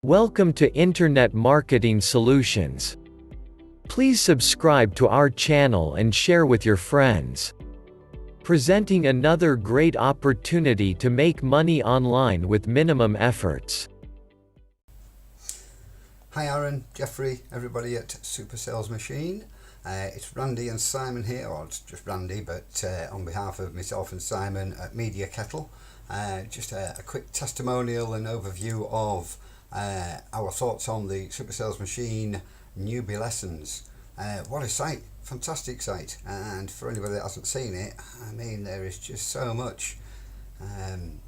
Welcome to Internet Marketing Solutions. Please subscribe to our channel and share with your friends. Presenting another great opportunity to make money online with minimum efforts. Hi Aaron, Jeffrey, everybody at Super Sales Machine. It's Randy and Simon here, or it's just Randy, but on behalf of myself and Simon at Media Kettle, just a quick testimonial and overview of our thoughts on the Super Sales Machine newbie lessons. What a site, fantastic site, and for anybody that hasn't seen it, I mean, there is just so much,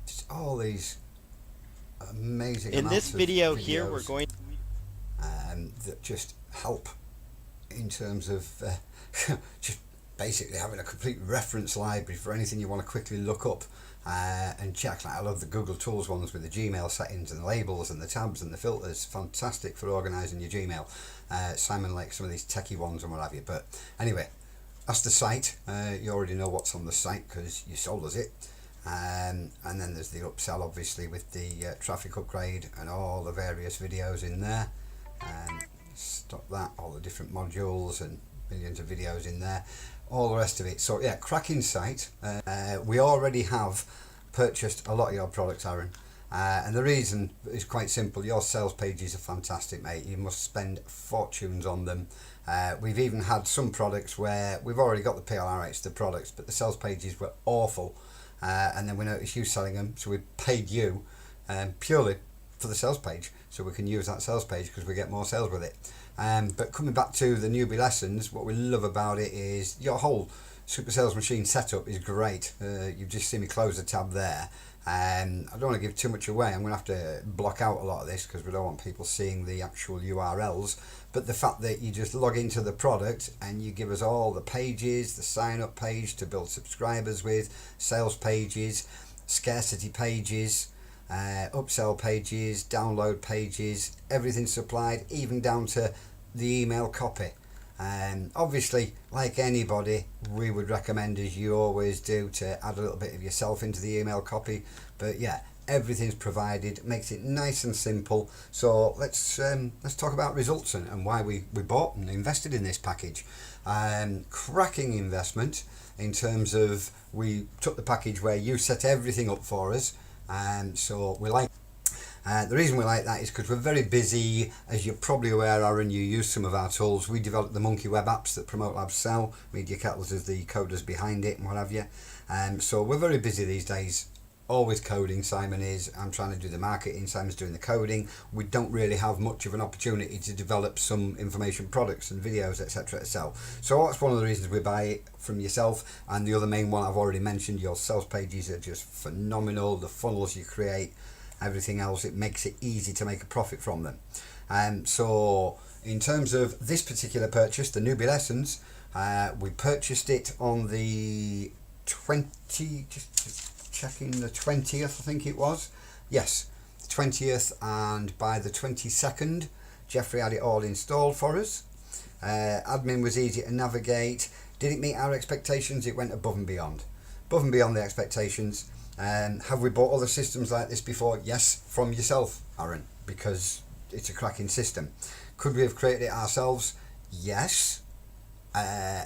just all these amazing In this video here, videos, we're going that just help in terms of just basically having a complete reference library for anything you want to quickly look up and check. Like, I love the Google Tools ones with the Gmail settings and the labels and the tabs and the filters. Fantastic for organising your Gmail. Simon likes some of these techie ones and what have you. But anyway, that's the site. You already know what's on the site because you sold us it. And then there's the upsell, obviously, with the traffic upgrade and all the various videos in there. Stop that, all the different modules and millions of videos in there, all the rest of it. So yeah, cracking site. We already have purchased a lot of your products, Aaron, and the reason is quite simple. Your sales pages are fantastic, mate. You must spend fortunes on them. We've even had some products where we've already got the PLR rights to the products, but the sales pages were awful, and then we noticed you selling them, so we paid you purely for the sales page, so we can use that sales page because we get more sales with it. But coming back to the newbie lessons, what we love about it is your whole Super Sales Machine setup is great. You've just seen me close the tab there, and I don't want to give too much away. I'm going to have to block out a lot of this because we don't want people seeing the actual URLs, but the fact that you just log into the product and you give us all the pages, the sign up page to build subscribers with, sales pages, scarcity pages, upsell pages, download pages, everything supplied, even down to the email copy. And obviously, like anybody, we would recommend, as you always do, to add a little bit of yourself into the email copy. But yeah, everything's provided, makes it nice and simple. So let's talk about results and why we bought and invested in this package. Cracking investment in terms of, we took the package where you set everything up for us. So we like the reason we like that is because we're very busy. As you're probably aware, Aaron, you use some of our tools. We developed the Monkey Web apps that Promote Labs sell. Media Kettles is the coders behind it and what have you. So we're very busy these days. Always coding, Simon is. I'm trying to do the marketing, Simon's doing the coding. We don't really have much of an opportunity to develop some information products and videos, etc. to sell. So that's one of the reasons we buy it from yourself. And the other main one I've already mentioned, your sales pages are just phenomenal. The funnels you create, everything else, it makes it easy to make a profit from them. So in terms of this particular purchase, the newbie lessons, we purchased it on the 20th, I think it was. Yes, the 20th, and by the 22nd, Jeffrey had it all installed for us. Admin was easy to navigate. Did it meet our expectations? It went above and beyond. Above and beyond the expectations. Have we bought other systems like this before? Yes, from yourself, Aaron, because it's a cracking system. Could we have created it ourselves? Yes.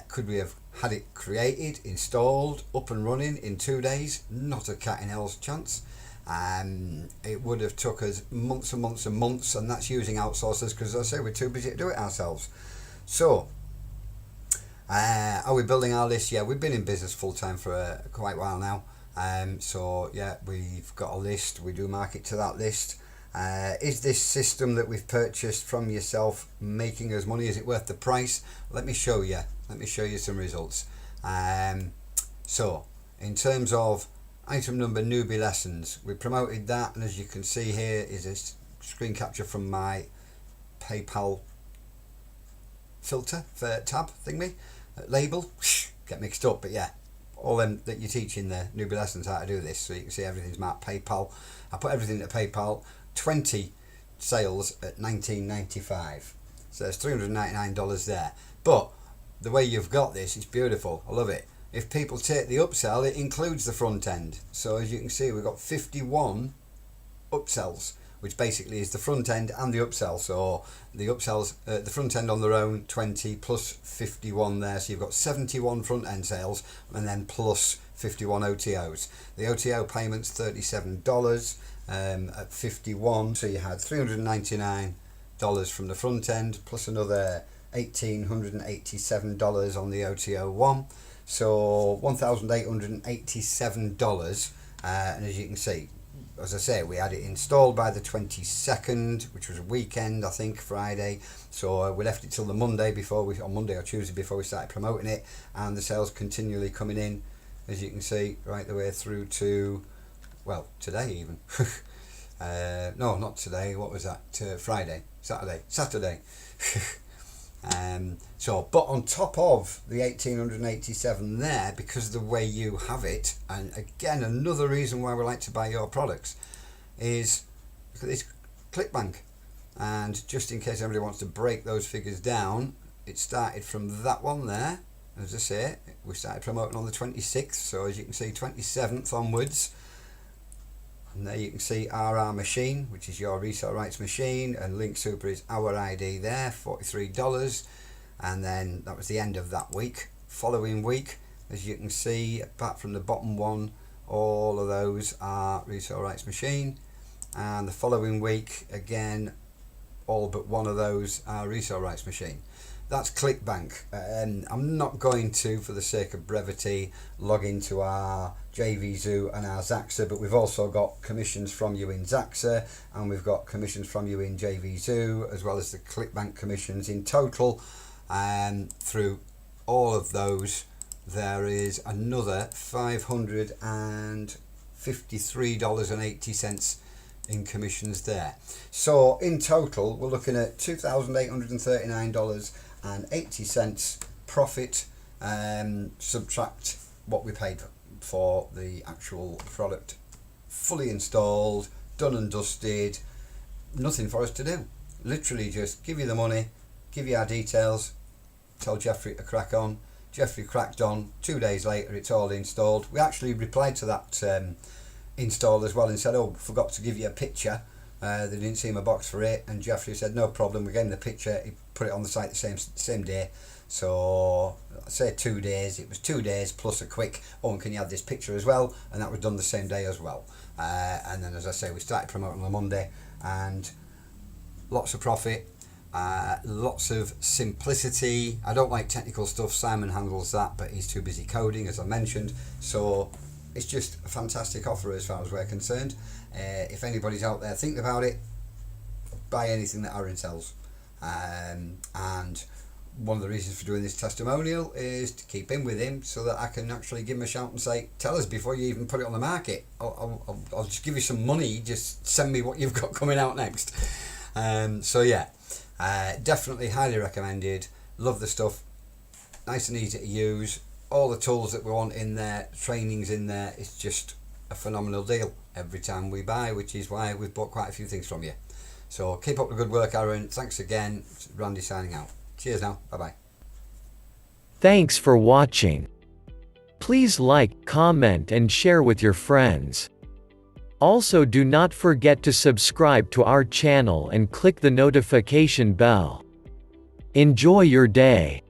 Could we have had it created, installed, up and running in 2 days? Not a cat in hell's chance. It would have took us months and months and months, and that's using outsourcers because, as I say, we're too busy to do it ourselves. So, are we building our list? Yeah, we've been in business full time for quite a while now. So yeah, we've got a list. We do market to that list. Is this system that we've purchased from yourself making us money? Is it worth the price? Let me show you. Let me show you some results. So in terms of item number newbie lessons, we promoted that, and as you can see here is a screen capture from my PayPal filter for tab thingy label. Get mixed up, but yeah, all them that you teach in the newbie lessons how to do this, so you can see everything's marked PayPal. I put everything into PayPal. 20 sales at $19.95, so there's $399 there. But the way you've got this is beautiful. I love it. If people take the upsell, it includes the front end. So as you can see, we've got 51 upsells, which basically is the front end and the upsell. So the upsells, the front end on their own 20 plus 51 there, so you've got 71 front end sales and then plus 51 OTOs. The OTO payments $37 at 51, so you had $399 from the front end plus another $1,887 on the OTO one, so $1,887. And as you can see, as I say, we had it installed by the 22nd, which was a weekend, I think, Friday. So we left it till the Monday on Monday or Tuesday before we started promoting it, and the sales continually coming in, as you can see, right the way through to, well, today even. No, not today. What was that? Saturday. But on top of the 1,887 there, because of the way you have it, and again, another reason why we like to buy your products is look at this ClickBank. And just in case everybody wants to break those figures down, it started from that one there. As I say, we started promoting on the 26th, so as you can see, 27th onwards. And there you can see RR Machine, which is your resale rights machine, and Link Super is our ID there, $43. And then that was the end of that week. Following week, as you can see, apart from the bottom one, all of those are resale rights machine. And the following week, again, all but one of those are resale rights machine. That's ClickBank. I'm not going to, for the sake of brevity, log into our JVZoo and our Zaxa, but we've also got commissions from you in Zaxa, and we've got commissions from you in JVZoo, as well as the ClickBank commissions in total. Through all of those, there is another $553.80 in commissions there. So in total, we're looking at $2,839.80 profit, subtract what we paid for the actual product, fully installed, done and dusted, nothing for us to do. Literally just give you the money, give you our details, tell Jeffrey to crack on. Jeffrey cracked on. 2 days later, it's all installed. We actually replied to that install as well and said, oh, forgot to give you a picture. They didn't see my box for it, and Jeffrey said no problem, we gave him the picture. He put it on the site the same day. So I say 2 days, it was 2 days plus a quick, oh, and can you have this picture as well, and that was done the same day as well. And then, as I say, we started promoting on Monday, and lots of profit, lots of simplicity. I don't like technical stuff, Simon handles that, but he's too busy coding, as I mentioned. So it's just a fantastic offer as far as we're concerned. If anybody's out there thinking about it, buy anything that Aaron sells. And one of the reasons for doing this testimonial is to keep in with him, so that I can actually give him a shout and say, tell us before you even put it on the market. I'll just give you some money, just send me what you've got coming out next. So yeah, definitely highly recommended. Love the stuff, nice and easy to use. All the tools that we want in there, trainings in there. It's just a phenomenal deal every time we buy, which is why we've bought quite a few things from you. So keep up the good work, Aaron. Thanks again. Randy signing out. Cheers now. Bye-bye. Thanks for watching. Please like, comment and share with your friends. Also, do not forget to subscribe to our channel and click the notification bell. Enjoy your day.